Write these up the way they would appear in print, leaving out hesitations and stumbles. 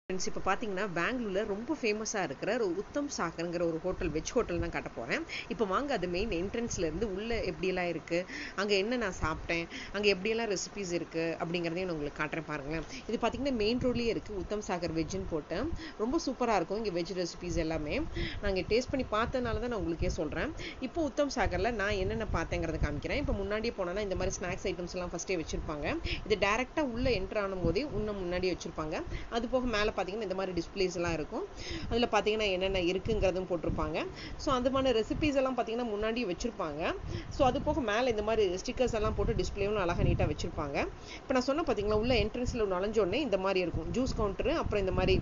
Friends, இப்போ பார்த்தீங்கன்னா பெங்களூரில் ரொம்ப ஃபேமஸாக இருக்கிற ஒரு உத்தம் சாகர்ங்கிற ஒரு ஹோட்டல், வெஜ் ஹோட்டல் தான் காட்ட போகிறேன். இப்போ வாங்க அது மெயின் என்ட்ரன்ஸ்லேருந்து உள்ளே எப்படியெல்லாம் இருக்குது, அங்கே என்ன நான் சாப்பிட்டேன், அங்கே எப்படியெல்லாம் ரெசிபீஸ் இருக்குது அப்படிங்கிறதையும் நான் உங்களுக்கு காட்டுறேன் பாருங்களேன். இது பார்த்தீங்கன்னா மெயின் ரோட்லேயே இருக்குது, உத்தம் சாகர் வெஜ்ஜுன்னு போட்டு ரொம்ப சூப்பராக இருக்கும். இங்கே வெஜ் ரெசிபீஸ் எல்லாமே நாங்கள் டேஸ்ட் பண்ணி பார்த்ததுனால தான் நான் உங்களுக்கே சொல்கிறேன். இப்போ உத்தம் சாகரில் நான் என்னென்ன பார்த்தேங்கிறத காமிக்கிறேன். இப்போ முன்னாடியே போனோன்னா இந்த மாதிரி ஸ்நாக்ஸ் ஐட்டம்ஸ் எல்லாம் ஃபஸ்ட்டே வச்சுருப்பாங்க. இது டேரெக்டாக உள்ளே என்ட்ரு ஆனும் போதே இன்னும் முன்னாடி வச்சுருப்பாங்க. அது போக மேலே பார்த்தீங்கன்னா இந்த மாதிரி டிஸ்பிளேஸ் எல்லாம் இருக்கும். அதில் பார்த்தீங்கன்னா என்னென்ன இருக்குங்கிறதும் போட்டிருப்பாங்க. ஸோ அந்த மாதிரி ரெசிபீஸ் எல்லாம் பார்த்தீங்கன்னா முன்னாடி வச்சுருப்பாங்க. ஸோ அது போக மேலே இந்த மாதிரி ஸ்டிக்கர்ஸ் எல்லாம் போட்டு டிஸ்பிளேவும் அழகாக நீட்டாக வச்சுருப்பாங்க. இப்போ நான் சொன்ன பார்த்தீங்களா, உள்ள என்ட்ரன்ஸில் நுழைஞ்சோடனே இந்த மாதிரி இருக்கும் ஜூஸ் கவுண்டரு, அப்புறம் இந்த மாதிரி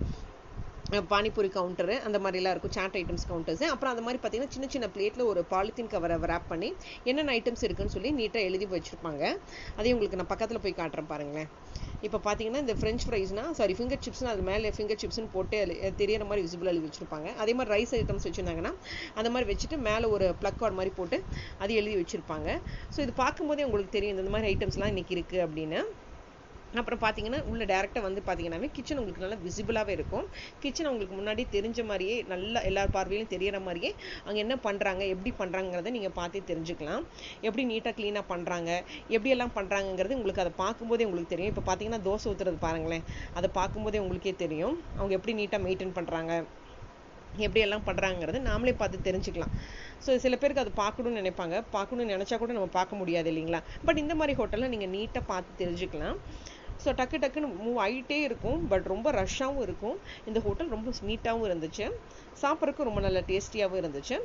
பானிபூரி கவுண்டரு, அந்த மாதிரிலாம் இருக்கும், சாட் ஐட்டம்ஸ் கவுண்டர்ஸ். அப்புறம் அந்த மாதிரி பார்த்தீங்கன்னா சின்ன சின்ன பிளேட்டில் ஒரு பாலித்தீன் கவரை ரேப் பண்ணி என்னென்ன ஐட்டம்ஸ் இருக்குன்னு சொல்லி நீட்டாக எழுதி வச்சுருப்பாங்க. அதையும் உங்களுக்கு நான் பக்கத்தில் போய் காட்டுறேன் பாருங்களேன். இப்போ பார்த்தீங்கன்னா இந்த ஃப்ரெஞ்ச் ஃபிங்கர் சிப்ஸ்னு அது மேலே ஃபிங்கர் சிப்ஸ்னு போட்டு தெரியற மாதிரி விசிபிள் எழுதி வச்சுருப்பாங்க. அதே மாதிரி ரைஸ் ஐட்டம்ஸ் வச்சுருந்தாங்கன்னா அந்த மாதிரி வச்சுட்டு மேலே ஒரு ப்ளக் கார்டு மாதிரி போட்டு அது எழுதி வச்சுருப்பாங்க. ஸோ இது பார்க்கும்போதே உங்களுக்கு தெரியும் இந்த மாதிரி ஐட்டம்ஸ்லாம் இன்றைக்கி இருக்குது அப்படின்னு. அப்புறம் பார்த்தீங்கன்னா உள்ள டேரெக்டாக வந்து பார்த்தீங்கன்னாவே கிச்சன் உங்களுக்கு நல்லா விசிபிளாகவே இருக்கும். கிச்சன் உங்களுக்கு முன்னாடி தெரிஞ்ச மாதிரியே நல்லா எல்லார் பார்வையிலும் தெரியற மாதிரியே அங்கே என்ன பண்ணுறாங்க, எப்படி பண்ணுறாங்கிறத நீங்கள் பார்த்தே தெரிஞ்சுக்கலாம். எப்படி நீட்டாக க்ளீனாக பண்ணுறாங்க, எப்படியெல்லாம் பண்ணுறாங்கிறது உங்களுக்கு அதை பார்க்கும்போதே உங்களுக்கு தெரியும். இப்போ பார்த்தீங்கன்னா தோசை ஊற்றுறது பாருங்களேன், அதை பார்க்கும்போதே உங்களுக்கே தெரியும் அவங்க எப்படி நீட்டாக மெயின்டைன் பண்ணுறாங்க, எப்படியெல்லாம் பண்ணுறாங்கிறது நாமளே பார்த்து தெரிஞ்சுக்கலாம். ஸோ சில பேருக்கு அது பார்க்கணுன்னு நினைப்பாங்க, பார்க்கணுன்னு நினச்சா கூட நம்ம பார்க்க முடியாது இல்லைங்களா. பட் இந்த மாதிரி ஹோட்டலில் நீங்கள் நீட்டாக பார்த்து தெரிஞ்சுக்கலாம். ஸோ டக்குன்னு மூவ் ஆகிட்டே இருக்கும். பட் ரொம்ப ரஷ்ஷாகவும் இருக்கும். இந்த ஹோட்டல் ரொம்ப நீட்டாகவும் இருந்துச்சு, சாப்பிட்றதுக்கும் ரொம்ப நல்ல டேஸ்டியாகவும் இருந்துச்சு.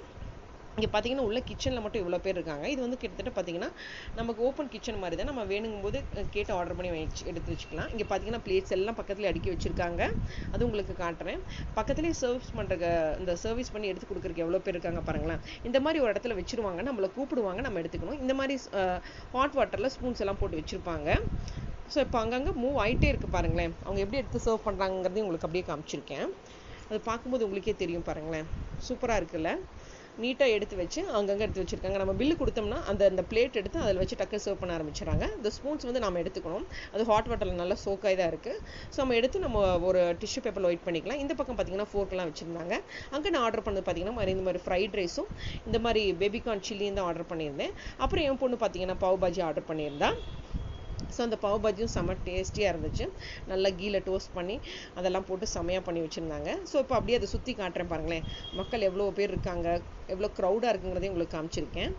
இங்கே பார்த்தீங்கன்னா உள்ள கிச்சனில் மட்டும் இவ்வளோ பேர் இருக்காங்க. இது வந்து கிட்டத்தட்ட பார்த்தீங்கன்னா நமக்கு ஓப்பன் கிச்சன் மாதிரி தான், நம்ம வேணுங்கும் போது கேட்டு ஆர்டர் பண்ணி எடுத்து வச்சுக்கலாம். இங்கே பார்த்தீங்கன்னா பிளேட்ஸ் எல்லாம் பக்கத்தில் அடுக்கி வச்சுருக்காங்க, அது உங்களுக்கு காட்டுறேன். பக்கத்துலேயே இந்த சர்வீஸ் பண்ணி எடுத்து கொடுக்குறதுக்கு எவ்வளோ பேர் இருக்காங்க பாருங்களேன். இந்த மாதிரி ஒரு இடத்துல வச்சுருவாங்க, நம்மளை கூப்பிடுவாங்க, நம்ம எடுத்துக்கணும். இந்த மாதிரி ஹாட் வாட்டரில் ஸ்பூன்ஸ் எல்லாம் போட்டு வச்சுருப்பாங்க. ஸோ இப்போ அங்கங்கே மூவ் ஆகிட்டே இருக்குது பாருங்களேன். அவங்க எப்படி எடுத்து சர்வ் பண்ணுறாங்கிறதையும் உங்களுக்கு அப்படியே காமிச்சிருக்கேன். அது பார்க்கும்போது உங்களுக்கே தெரியும் பாருங்களேன், சூப்பராக இருக்குல்ல. நீட்டாக எடுத்து வச்சு அங்கங்கே எடுத்து வச்சுருக்காங்க. நம்ம பில்லு கொடுத்தோம்னா அந்த பிளேட் எடுத்து அதில் வச்சு டக்கு சர்வ் பண்ண ஆரம்பிச்சிடறாங்க. இந்த ஸ்பூன்ஸ் வந்து நம்ம எடுத்துக்கணும், அது ஹாட் வாட்டரில் நல்லா சோக்காக தான் இருக்குது. ஸோ நம்ம எடுத்து நம்ம ஒரு டிஷ்யூ பேப்பரில் ஒயிட் பண்ணிக்கலாம். இந்த பக்கம் பார்த்தீங்கன்னா ஃபோர்க்கெல்லாம் வச்சுருந்தாங்க. அங்கே நான் ஆர்டர் பண்ணது பார்த்தீங்கன்னா இந்த மாதிரி ஃப்ரைட் ரைஸும் இந்த மாதிரி பேபிகார்ன் சில்லியும் தான் ஆர்டர் பண்ணியிருந்தேன். அப்புறம் என் பொண்ணு பார்த்தீங்கன்னா பாவ் பாஜி ஆர்டர் பண்ணியிருந்தேன். ஸோ அந்த பாவ் பாஜியும் செம்ம டேஸ்டியாக இருந்துச்சு. நல்லா கீழே டோஸ்ட் பண்ணி அதெல்லாம் போட்டு செம்மையாக பண்ணி வச்சுருந்தாங்க. ஸோ இப்போ அப்படியே அதை சுற்றி காட்டுறேன் பாருங்களேன். மக்கள் எவ்வளோ பேர் இருக்காங்க, எவ்வளோ க்ரௌடாக இருக்குங்கிறதையும் உங்களுக்கு காமிச்சிருக்கேன்.